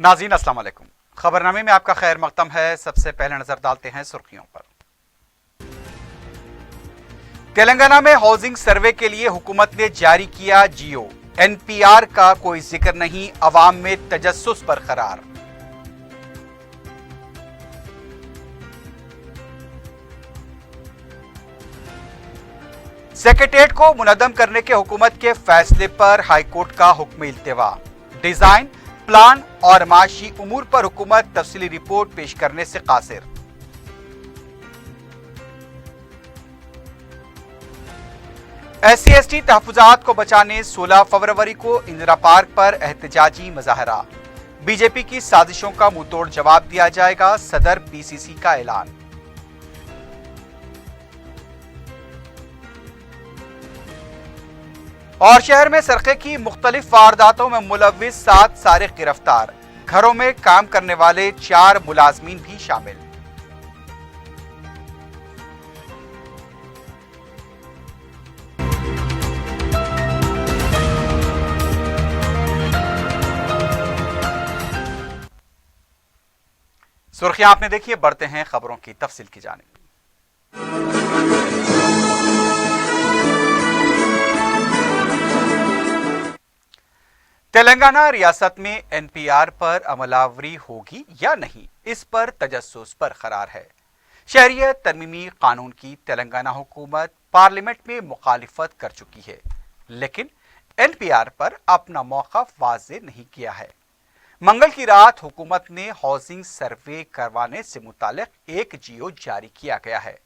नाज़रीन अस्सलाम वालेकुम। खबरनामे में आपका खैर मकदम है। सबसे पहले नजर डालते हैं सुर्खियों पर। तेलंगाना में हाउसिंग सर्वे के लिए हुकूमत ने जारी किया जियो। एनपीआर का कोई जिक्र नहीं, अवाम में तजस्सुस बरकरार। सेक्रेटेरिएट को मुनद्दम करने के हुकूमत के फैसले पर हाईकोर्ट का हुक्म इल्तिवा। डिजाइन, प्लान और माशी उमूर पर हुकूमत तफसीली रिपोर्ट पेश करने से कासिर। SC/ST तहफुजात को बचाने 16 फरवरी को इंदिरा पार्क पर एहतजाजी मुजाहरा। बीजेपी की साजिशों का मुंहतोड़ जवाब दिया जाएगा, सदर PCC का ऐलान। और शहर में सरके की मुख्तलिफ वारदातों में मुलव्विस 7 सारिक गिरफ्तार। घरों में काम करने वाले 4 मुलाजमीन भी शामिल। सुर्खियां आपने देखी है, बढ़ते हैं खबरों की तफसील की जानिब। तेलंगाना रियासत में एनपीआर पर अमलावरी होगी या नहीं, इस पर तजस्सुस बरकरार है। शहरियत तरमीमी कानून की तेलंगाना हुकूमत पार्लियामेंट में मुखालिफत कर चुकी है, लेकिन एनपीआर पर अपना मौक़िफ़ वाज़ेह नहीं किया है। मंगल की रात हुकूमत ने हाउसिंग सर्वे करवाने से मुतालिक एक जियो जारी किया गया है।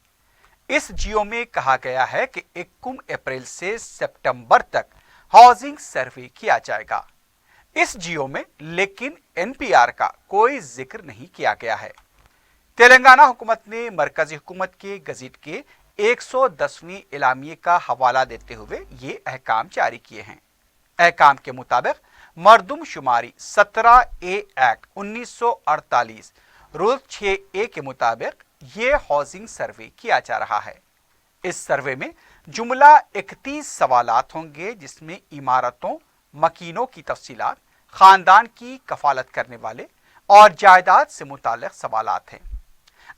इस जियो में कहा गया है कि 21 अप्रैल से सितंबर तक हाउसिंग सर्वे किया जाएगा। इस जियो में लेकिन एनपीआर का कोई जिक्र नहीं किया गया है। तेलंगाना हुकूमत ने मरकजी हुकूमत के गज़ीट के 110वें एलामिये का हवाला देते हुए ये अहकाम जारी किए हैं। अहकाम के मुताबिक मरदमशुमारी 17A एक्ट 1948 रूल 6A के मुताबिक ये हाउसिंग सर्वे किया जा रहा है। इस सर्वे में जुमला 31 सवालात होंगे, जिसमें इमारतों, मकीनों की तफसीलात, खानदान की कफालत करने वाले और जायदाद से मुताल्लिक सवालात हैं।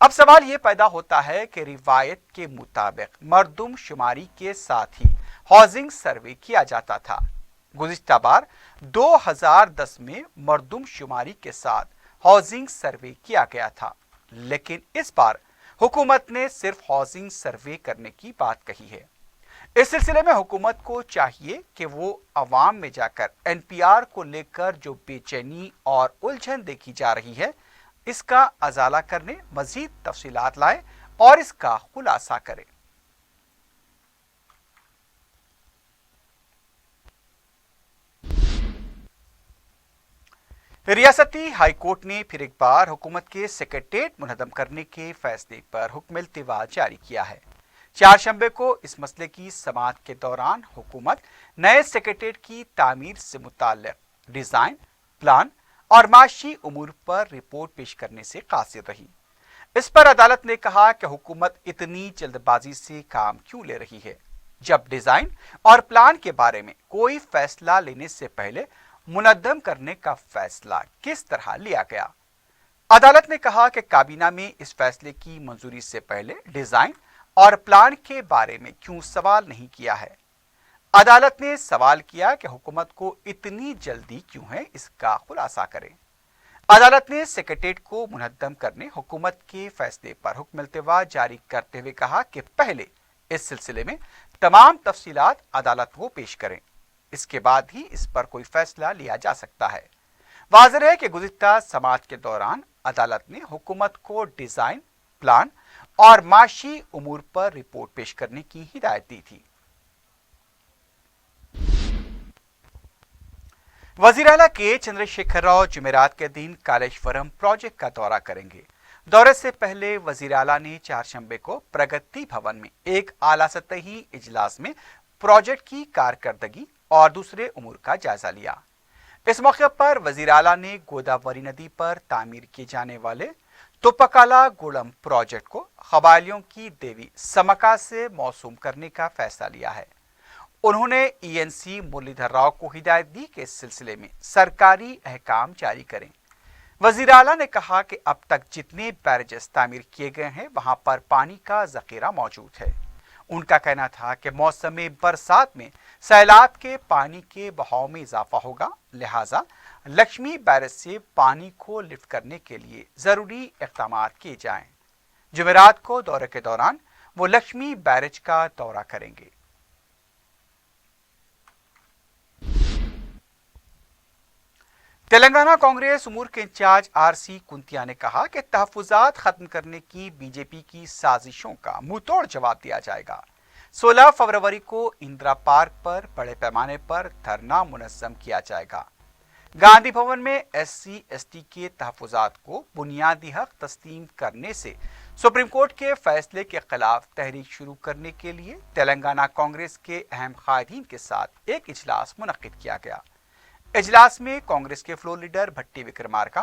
अब सवाल ये पैदा होता है कि रिवायत के मुताबिक मरदमशुमारी के साथ ही हाउसिंग सर्वे किया जाता था। गुज़िश्ता बार 2010 में मरदमशुमारी के साथ हाउसिंग सर्वे किया गया था, लेकिन इस बार हुकूमत ने सिर्फ हाउसिंग सर्वे करने की बात कही है। इस सिलसिले में हुकूमत को चाहिए कि वो अवाम में जाकर एनपीआर को लेकर जो बेचैनी और उलझन देखी जा रही है, इसका अजाला करने मजीद तफसीलात लाए और इसका खुलासा करें। रियासती हाईकोर्ट ने फिर एक बार हुकूमत के सेक्रेटेरिएट मुनहदम करने के फैसले पर हुक्म इल्तिवा जारी किया है। चारशंबे को इस मसले की समाअत के दौरान हुकूमत नए सेक्रेटेरिएट की तामीर से मुताल्लिक डिजाइन, प्लान और माशी उमूर पर रिपोर्ट पेश करने से कासिर रही। इस पर अदालत ने कहा कि हुकूमत इतनी जल्दबाजी से काम क्यों ले रही है, जब डिजाइन और प्लान के बारे में कोई फैसला लेने से पहले मुनद्दम करने का फैसला किस तरह लिया गया। अदालत ने कहा कि काबीना में इस फैसले की मंजूरी से पहले डिजाइन और प्लान के बारे में क्यों सवाल नहीं किया है। अदालत ने सवाल किया कि हुकूमत को इतनी जल्दी क्यों है, इसका खुलासा करें। अदालत ने सेक्रेटेरिएट को मुनहद्दम करने हुकूमत के फैसले पर हुक्म इल्तिवा जारी करते हुए कहा कि पहले इस सिलसिले में तमाम तफसीलात अदालत को पेश करें, इसके बाद ही इस पर कोई फैसला लिया जा सकता है। वाज़ेह है कि गुज़िश्ता समाअत के दौरान अदालत ने हुकूमत को डिजाइन, प्लान और माशी उमूर पर रिपोर्ट पेश करने की हिदायत दी थी। वज़ीर आला के चंद्रशेखर राव जुमेरात के दिन कालेश्वरम प्रोजेक्ट का दौरा करेंगे। दौरे से पहले वज़ीर आला ने चारशंबे को प्रगति भवन में एक आला सतही इजलास में प्रोजेक्ट की कारकर्दगी और दूसरे उमूर का जायजा लिया। इस मौके पर वज़ीर आला ने गोदावरी नदी पर तामीर किए जाने वाले तुपकाला गुड़म प्रोजेक्ट को कबायलियों की देवी समका से मौसूम करने का फैसला लिया है। उन्होंने ENC मुरलीधर राव को हिदायत दी कि इस सिलसिले में सरकारी अहकाम जारी करें। वजीर आला ने कहा कि अब तक जितने बैरेजेस तामीर किए गए हैं वहां पर पानी का जखीरा मौजूद है। उनका कहना था कि मौसम बरसात में सैलाब के पानी के बहाव में इजाफा होगा, लिहाजा लक्ष्मी बैरेज से पानी को लिफ्ट करने के लिए जरूरी इक़दाम किए जाएं। जुमेरात को दौरे के दौरान वो लक्ष्मी बैरेज का दौरा करेंगे। तेलंगाना कांग्रेस उमूर के इंचार्ज आरसी कुंतिया ने कहा कि तहफुजात खत्म करने की बीजेपी की साजिशों का मुंहतोड़ जवाब दिया जाएगा। 16 फरवरी को इंदिरा पार्क पर बड़े पैमाने पर धरना मुनज़्ज़म किया जाएगा। गांधी भवन में SC/ST के तहफुजात को बुनियादी हक तस्लीम करने से सुप्रीम कोर्ट के फैसले के खिलाफ तहरीक शुरू करने के लिए तेलंगाना कांग्रेस के अहम कायदीन के साथ एक इजलास मुनक्किद किया गया। इजलास में कांग्रेस के फ्लोर लीडर भट्टी विक्रमार्का,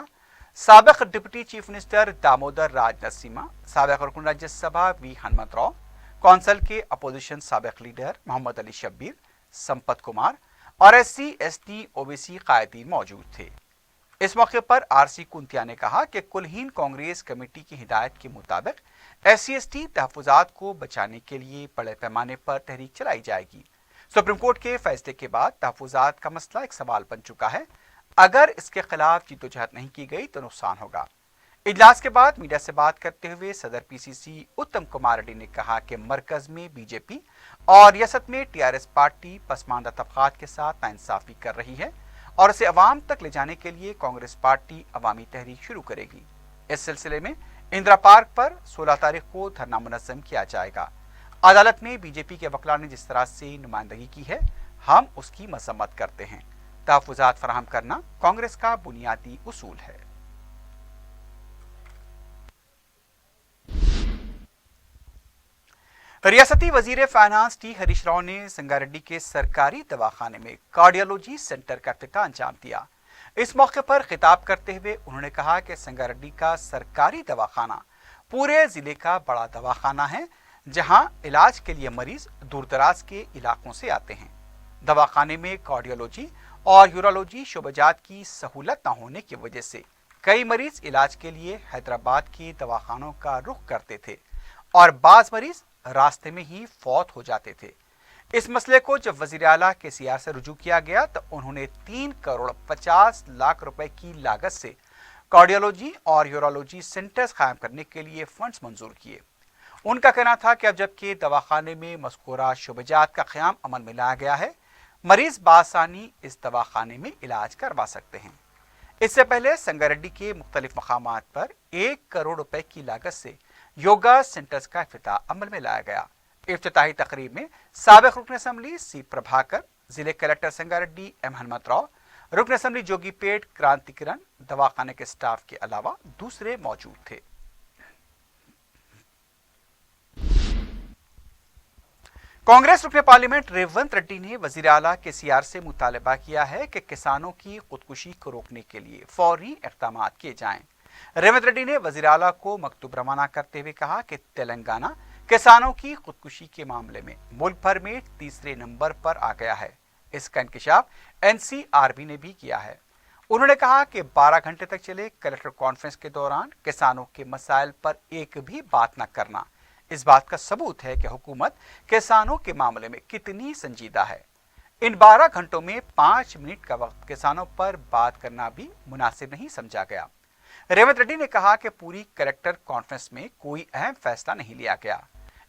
साबिक डिप्टी चीफ मिनिस्टर दामोदर राज नरसिम्हा, साबिक रुकन राज्यसभा वी हनुमंतराव, कौंसल के अपोजिशन साबिक लीडर मोहम्मद अली शब्बीर, संपत कुमार और SC/ST OBC कायदीन मौजूद थे। इस मौके पर आरसी कुंतिया ने कहा कि कुलहीन कांग्रेस कमेटी की हिदायत के मुताबिक SC/ST तहफुजात को बचाने के लिए बड़े पैमाने पर तहरीक चलाई जाएगी। सुप्रीम कोर्ट के फैसले के बाद तहफुजात का मसला एक सवाल बन चुका है। अगर इसके खिलाफ जिद्दोजहद नहीं की गई तो नुकसान होगा। इजलास के बाद मीडिया से बात करते हुए सदर PCC उत्तम कुमार रेड्डी ने कहा कि मरकज में बीजेपी और रियासत में TRS पार्टी पसमानदा तबकात के साथ नाइंसाफी कर रही है और उसे अवाम तक ले जाने के लिए कांग्रेस पार्टी अवामी तहरीक शुरू करेगी। इस सिलसिले में इंदिरा पार्क पर 16 तारीख को धरना मुनज़्ज़म किया जाएगा। अदालत में बीजेपी के वकीलों ने जिस तरह से नुमाइंदगी की है, हम उसकी मजम्मत करते हैं। तहफुजात फराहम करना कांग्रेस का बुनियादी उसूल है। रियासती वजीर फाइनेंस टी हरीश राव ने संगारेड्डी के सरकारी दवाखाने में कार्डियोलॉजी सेंटर का इफ्तिताह अंजाम दिया। इस मौके पर खिताब करते हुए उन्होंने कहा कि संगारेड्डी का सरकारी दवाखाना पूरे जिले का बड़ा दवाखाना है, जहां इलाज के लिए मरीज दूर दराज के इलाकों से आते हैं। दवाखाने में कार्डियोलॉजी और यूरोलॉजी शोबजात की सहूलत न होने की वजह से कई मरीज इलाज के लिए हैदराबाद के दवाखानों का रुख करते थे और बाज मरीज रास्ते में ही फौत हो जाते थे। इस मसले को जब वजीर आला KCR से रुजू किया गया तो उन्होंने 3 करोड़ 50 लाख रुपए की लागत से कार्डियोलॉजी और यूरोलॉजी सेंटर्स कायम करने के लिए फंड्स मंजूर किए। उनका कहना था कि अब जबकि दवाखाने में मज़कूरा शुबजात का क़याम अमल में लाया गया है, मरीज बासानी इस दवाखाने में इलाज करवा सकते हैं। इससे पहले संगारेड्डी के मुख्तलिफ मकामात पर 1 करोड़ रुपए की लागत से योगा सेंटर्स का इफ्तिताह अमल में लाया गया। इफ्तिताही तकरीब में साबिक रुकन असम्बली C प्रभाकर, जिले कलेक्टर संगारेड्डी M हनुमंतराव, रुकन असम्बली जोगीपेट क्रांति किरण, दवाखाने के स्टाफ के अलावा दूसरे मौजूद थे। कांग्रेस रुकन पार्लियामेंट रेवंत रेड्डी ने वजीर आला KCR से मुतालबा किया है कि किसानों की खुदकुशी को रोकने के लिए फौरी इक़दाम किए जाएं। रेवंत रेड्डी ने वजीर आला को मकतूब रवाना करते हुए कहा कि तेलंगाना किसानों की खुदकुशी के मामले में मुल्क भर में तीसरे नंबर पर आ गया है। इसका इंकशाफ NCRB ने भी किया है। उन्होंने कहा कि 12 घंटे तक चले कलेक्टर कॉन्फ्रेंस के दौरान किसानों के मसाइल पर एक भी बात न करना इस बात का सबूत है कि हुकूमत किसानों के मामले में कितनी संजीदा है। इन 12 घंटों में 5 मिनट का वक्त किसानों पर बात करना भी मुनासिब नहीं समझा गया। रेवंत रेड्डी ने कहा कि पूरी कलेक्टर कॉन्फ्रेंस में कोई अहम फैसला नहीं लिया गया।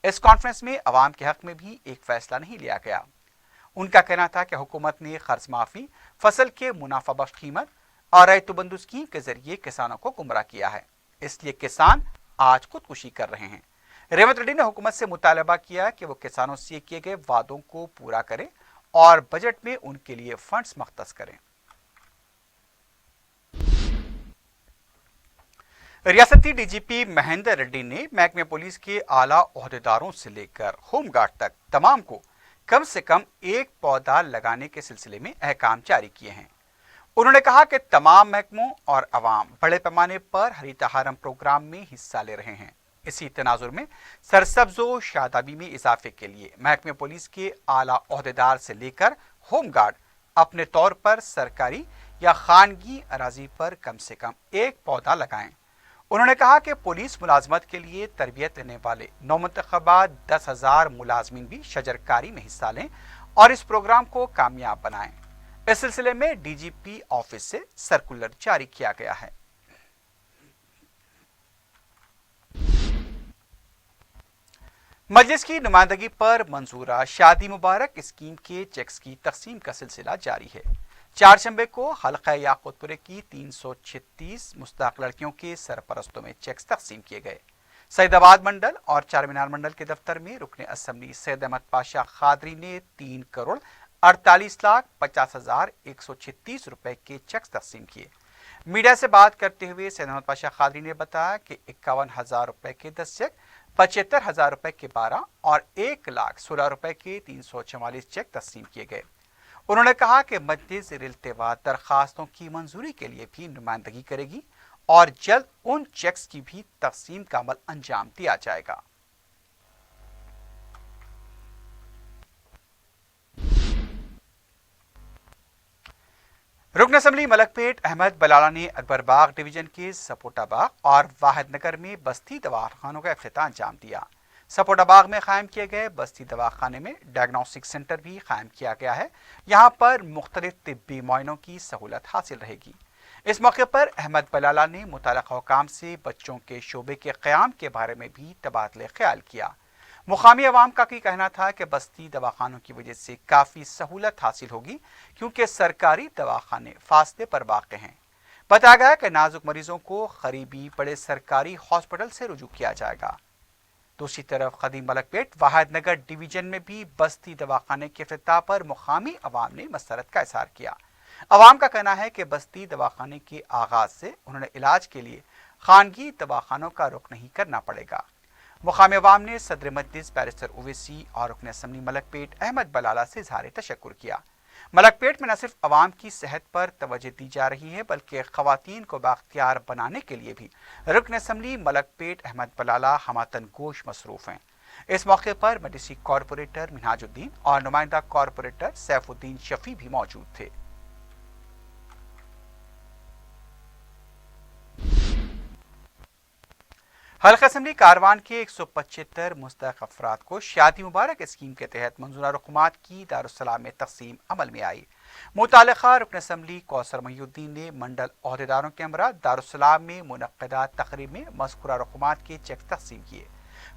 इस कॉन्फ्रेंस में अवाम के हक में भी एक फैसला नहीं लिया गया। उनका कहना था कि हुकूमत ने कर्ज माफी, फसल के मुनाफा बख्श कीमत और रैतु बंधु स्कीम के जरिए किसानों को गुमराह किया है, इसलिए किसान आज खुदकुशी कर रहे हैं। रेवंत रेड्डी ने हुकूमत से मुतालबा किया कि वो किसानों से किए गए वादों को पूरा करें और बजट में उनके लिए फंड्स मख्तस करें। रियासती DGP महेंद्र रेड्डी ने महकमे पुलिस के आला ओहदेदारों से लेकर होमगार्ड तक तमाम को कम से कम एक पौधा लगाने के सिलसिले में अहकाम जारी किए हैं। उन्होंने कहा कि तमाम महकमों और अवाम बड़े पैमाने पर हरितहारम प्रोग्राम में हिस्सा ले रहे हैं। इसी तनाजुर में सरसब्जो शादाबी में इजाफे के लिए महकमे पुलिस के आला ओहदेदार से लेकर होमगार्ड अपने तौर पर सरकारी या खानगी अराजी पर कम से कम एक पौधा लगाएं। उन्होंने कहा कि पुलिस मुलाजमत के लिए तरबियत लेने वाले नौमुंतखबा 10,000 मुलाजमीन भी शजरकारी में हिस्सा लें और इस प्रोग्राम को कामयाब बनाएं। इस सिलसिले में डीजीपी ऑफिस से सर्कुलर जारी किया गया है। मजलिस की नुमाइंदगी पर मंजूरा शादी मुबारक स्कीम के चेक्स की तकसीम का सिलसिला जारी है। चारशंबे को हल्का याकूतपुरे की 336 मुस्तहक लड़कियों के सरपरस्तों में चेक्स तकसीम किए गए। सैदाबाद मंडल और चार मीनार मंडल के दफ्तर में रुकने असम्बली सैयद अहमद पाशा खादरी ने 3,48,50,136 रुपए के चेक्स तकसीम किए। मीडिया से बात करते हुए सैयद अहमद पाशा खादरी ने बताया कि 51,000 रुपए के 10 चेक, 75,000 रुपए के 12 और 1,16,000 रुपए के 344 चेक तकसीम किए गए। उन्होंने कहा कि मजलिस इल्तिवा दरखास्तों की मंजूरी के लिए भी नुमाइंदगी करेगी और जल्द उन चेक्स की भी तकसीम का अमल अंजाम दिया जाएगा। रुकन असम्बली मलकपेट अहमद बलाला ने अकबर बाग डिवीजन के सपोटा बाग और वाहिद नगर में बस्ती दवाखानों का इफ्तिताह अंजाम दिया। सपोटा बाग में कायम किए गए बस्ती दवाखाने में डायग्नोस्टिक सेंटर भी कायम किया गया है। यहाँ पर मुख्तलिफ तिब्बी मुआयनों की सहूलत हासिल रहेगी। इस मौके पर अहमद बलाला ने मुतल्लिक़ा हुकाम से बच्चों के शोबे के क़याम के बारे में भी तबादले ख्याल किया। मुकामी अवाम का कहना था कि बस्ती दवाखानों की वजह से काफ़ी सहूलत हासिल होगी क्योंकि सरकारी दवाखाने फासले पर वाक़ हैं। बताया गया कि नाजुक मरीजों को करीबी बड़े सरकारी हॉस्पिटल से रुजू किया जाएगा। दूसरी तरफ खदीम मलकपेट वाहिद नगर डिवीजन में भी बस्ती दवाखाने के इफ्तिताह पर मुकामी अवाम ने मसरत का इज़हार किया। अवाम का कहना है कि बस्ती दवाखाने के आगाज से उन्होंने इलाज के लिए खानगी दवाखानों का रुख नहीं करना पड़ेगा। मुकामी अवाम ने सदर मजलिस बैरिस्टर ओवैसी और रुकन असम्बली मलकपेट अहमद बलाला से इज़हार तशक्कुर किया। मलकपेट में न सिर्फ अवाम की सेहत पर तवज्जो दी जा रही है बल्कि खवातीन को बाख्तियार बनाने के लिए भी रुकन असम्बली मलकपेट अहमद बलाला हमातन गोश मसरूफ हैं। इस मौके पर मजलिसी कॉरपोरेटर मिनहाजुद्दीन और नुमाइंदा कॉरपोरेटर सैफुद्दीन शफी भी मौजूद थे। हल्का असम्बली कारवान के 175 मुस्तहक अफराद को शादी मुबारक स्कीम के तहत मंजूरा रकूमात की दारुस्सलाम में तकसीम अमल में आई। मुतालिका रुकन असम्बली कौसर महिउद्दीन ने मंडल अहदेदारों के हमरा दारुस्सलाम में मुनक्किदा तकरीब में मज़कूरा रकूमात के चेक तकसीम किए।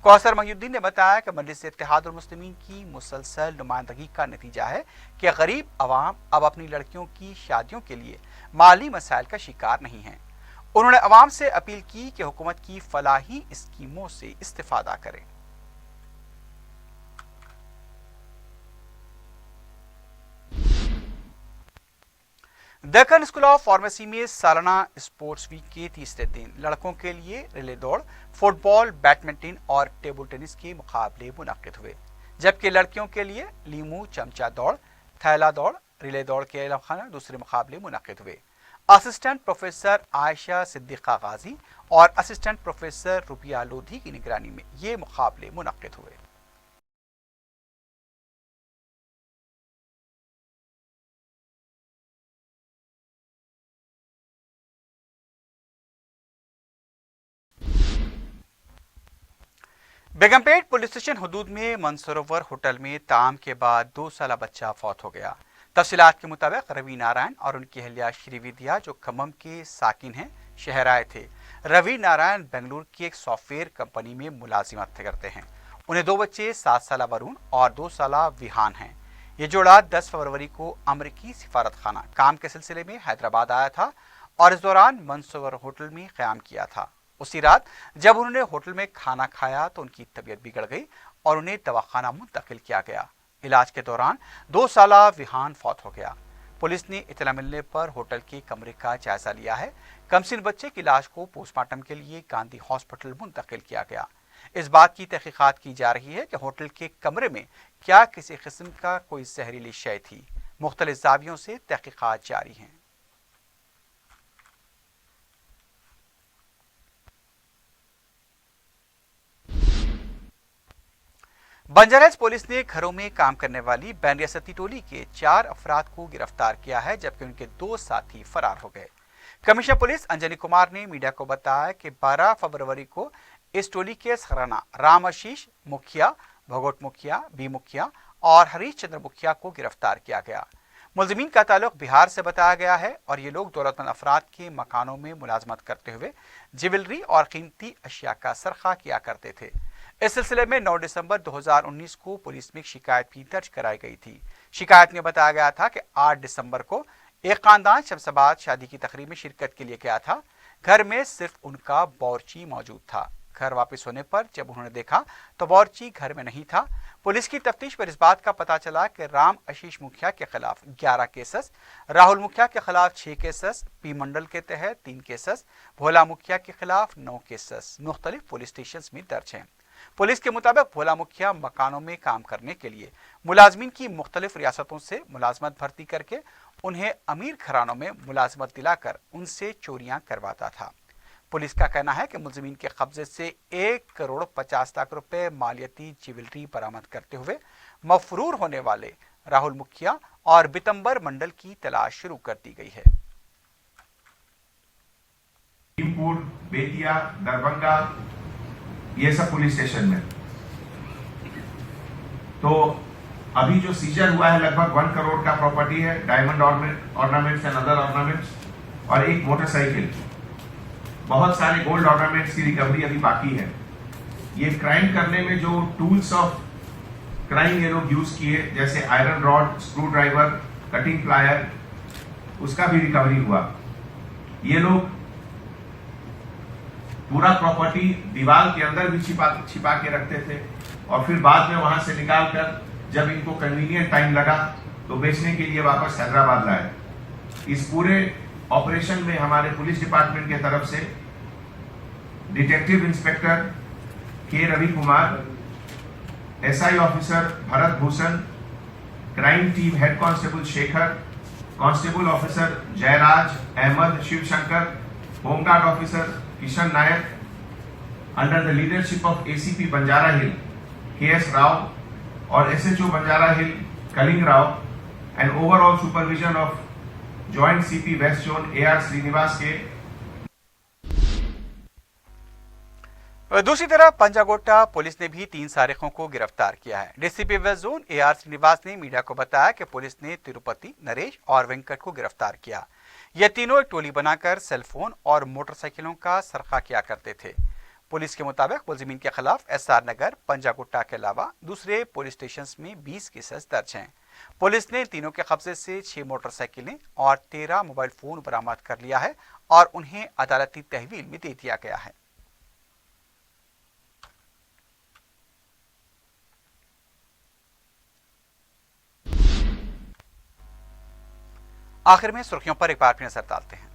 कौसर महिउद्दीन ने बताया कि मजलिस इत्तेहादुल मुस्लिमीन की मुसलसल नुमाइंदगी का नतीजा है कि गरीब अवाम अब अपनी लड़कियों की शादियों के लिए माली मसाइल का शिकार नहीं है। उन्होंने अवाम से अपील की कि हुकूमत की फलाही स्कीमों से इस्तिफादा करें। दक्कन स्कूल ऑफ फार्मेसी में सालाना स्पोर्ट्स वीक के तीसरे दिन लड़कों के लिए रिले दौड़, फुटबॉल, बैडमिंटन और टेबल टेनिस के मुकाबले मुनक्किद हुए, जबकि लड़कियों के लिए लीमू चमचा दौड़, थैला दौड़, रिले दौड़ के अलावा दूसरे मुकाबले मुनक्किद हुए। असिस्टेंट प्रोफेसर आयशा सिद्दीक़ा गाजी और असिस्टेंट प्रोफेसर रुबिया लोधी की निगरानी में ये मुकाबले मुनक्किद हुए। बेगमपेट पुलिस स्टेशन हदूद में मनसरोवर होटल में ताम के बाद 2 साला बच्चा फौत हो गया। तफसीलात के मुताबिक रवि नारायण और उनकी अहलिया श्रीविद्या जो खम्मम के साकिन हैं शहर आए थे। रवि नारायण बेंगलुरु की एक सॉफ्टवेयर कंपनी में मुलाजिमत करते हैं। उन्हें 2 बच्चे 7 साला वरुण और 2 साला विहान हैं। ये जोड़ा 10 फरवरी को अमरीकी सिफारत खाना काम के सिलसिले में हैदराबाद आया था और इस दौरान मनसरोवर होटल में क़याम किया था। उसी रात जब उन्होंने होटल में खाना खाया तो उनकी तबीयत बिगड़ गई और उन्हें दवाखाना मुंतकिल किया गया। इलाज के दौरान 2 साला विहान फौत हो गया। पुलिस ने इतला मिलने पर होटल के कमरे का जायजा लिया है। कमसिन बच्चे की लाश को पोस्टमार्टम के लिए गांधी हॉस्पिटल मुंतकिल किया गया। इस बात की तहकीकात की जा रही है कि होटल के कमरे में क्या किसी किस्म का कोई जहरीली शय थी। मुख्तलिफ ज़ावियों से तहकीकात जारी हैं। बंजारा पुलिस ने घरों में काम करने वाली बैन रियासती टोली के 4 अफराद को गिरफ्तार किया है, जबकि उनके 2 साथी फरार हो गए। कमिश्नर पुलिस अंजनी कुमार ने मीडिया को बताया कि 12 फरवरी को इस टोली के सरगना राम आशीष मुखिया, भगोट मुखिया, बी मुखिया और हरीश चंद्र मुखिया को गिरफ्तार किया गया। मुलजिमीन का ताल्लुक बिहार से बताया गया है और ये लोग दौलतमंद अफराद के मकानों में मुलाजमत करते हुए ज्वेलरी और कीमती अशिया का सरखा किया करते थे। इस सिलसिले में 9 दिसंबर 2019 को पुलिस में शिकायत भी दर्ज कराई गई थी। शिकायत में बताया गया था कि 8 दिसंबर को एक खानदान शमशाबाद शादी की तकरीब में शिरकत के लिए गया था। घर में सिर्फ उनका बावर्ची मौजूद था। घर वापस होने पर जब उन्होंने देखा तो बावर्ची घर में नहीं था। पुलिस की तफ्तीश पर इस बात का पता चला कि राम आशीष मुखिया के खिलाफ 11 केसेस, राहुल मुखिया के खिलाफ 6 केसेस, पी मंडल के तहत 3 केसेस, भोला मुखिया के खिलाफ 9 केसेस मुख्तलिफ पुलिस स्टेशन में दर्ज हैं। पुलिस के मुताबिक भोला मुखिया मकानों में काम करने के लिए मुलाजमीन की मुख्तलिफ रियासतों से मुलाजमत भर्ती करके उन्हें अमीर घरानों में मुलाजमत दिलाकर उनसे चोरियां करवाता था। पुलिस का कहना है कि मुलजिमीन के कब्जे से 1,50,00,000 रुपए मालियती ज्वेलरी बरामद करते हुए मफरूर होने वाले राहुल मुखिया और बितंबर मंडल की तलाश शुरू कर दी गई है। बेतिया, दरभंगा, ये सब पुलिस स्टेशन में तो अभी जो सीजर हुआ है लगभग 1 करोड़ का प्रॉपर्टी है, diamond ornaments and other ornaments और एक मोटरसाइकिल। बहुत सारे गोल्ड ऑर्नामेंट्स की रिकवरी अभी बाकी है। ये क्राइम करने में जो टूल्स ऑफ क्राइम ये लोग यूज किए, जैसे iron rod, screw driver, cutting plier, उसका भी रिकवरी हुआ। ये लोग पूरा प्रॉपर्टी दीवार के अंदर भी छिपा के रखते थे और फिर बाद में वहां से निकालकर जब इनको कन्वीनियंट टाइम लगा तो बेचने के लिए वापस हैदराबाद लाए। इस पूरे ऑपरेशन में हमारे पुलिस डिपार्टमेंट की तरफ से detective inspector K Ravi Kumar, SI officer Bharat Bhushan, crime team head constable Shekhar, constable officer Jayaraj Ahmed Shivshankar, home guard officer Kishan Nayak, under the leadership of ACP Banjara hill K S. Rao और SHO Banjara hill Kaling Rao and overall supervision of joint CP west zone A R. Srinivas के। दूसरी तरफ पंजागोट्टा police ने भी 3 सारिकों को गिरफ्तार किया है। DCP west zone A R. Srinivas ने मीडिया को बताया कि पुलिस ने तिरुपति, नरेश और वेंकट को गिरफ्तार किया। ये तीनों एक टोली बनाकर सेलफोन और मोटरसाइकिलों का सरखा किया करते थे। पुलिस के मुताबिक मुलजिमीन के खिलाफ एसआर नगर, पंजागुट्टा के अलावा दूसरे पुलिस स्टेशन में 20 केसेस दर्ज हैं। पुलिस ने तीनों के कब्जे से 6 मोटरसाइकिलें और 13 मोबाइल फोन बरामद कर लिया है और उन्हें अदालती तहवील में दे दिया गया है। आखिर में सुर्खियों पर एक बार फिर नजर डालते हैं।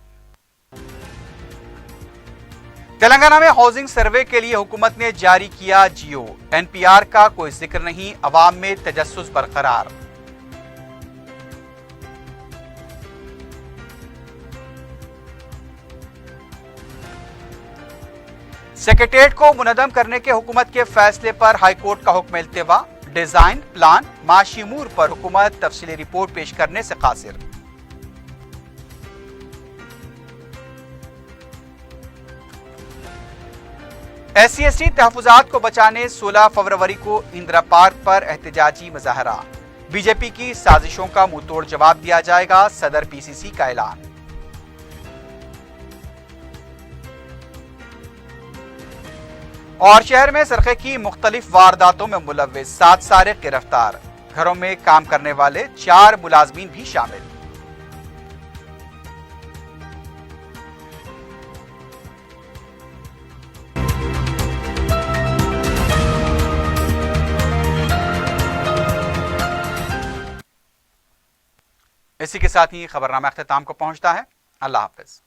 तेलंगाना में हाउसिंग सर्वे के लिए हुकूमत ने जारी किया जियो। एनपीआर का कोई जिक्र नहीं, अवाम में तजस्सुस बरकरार। सेक्रेटेरिएट को मुनद्दम करने के हुकूमत के फैसले पर हाईकोर्ट का हुक्म इल्तिवा। डिजाइन, प्लान, माशी उमूर पर हुकूमत तफसीली रिपोर्ट पेश करने से कासिर। SC/ST तहफुजात को बचाने 16 फरवरी को इंदिरा पार्क पर एहतजाजी मुजाहरा। बीजेपी की साजिशों का मुंहतोड़ जवाब दिया जाएगा, सदर PCC का ऐलान। और शहर में सरखे की मुख्तलिफ वारदातों में मुलव्विस 7 सारिक गिरफ्तार। घरों में काम करने वाले 4 मुलाजमीन भी शामिल। इसी के साथ ही खबरनामा अख्ताम को पहुंचता है। अल्लाह हाफिज।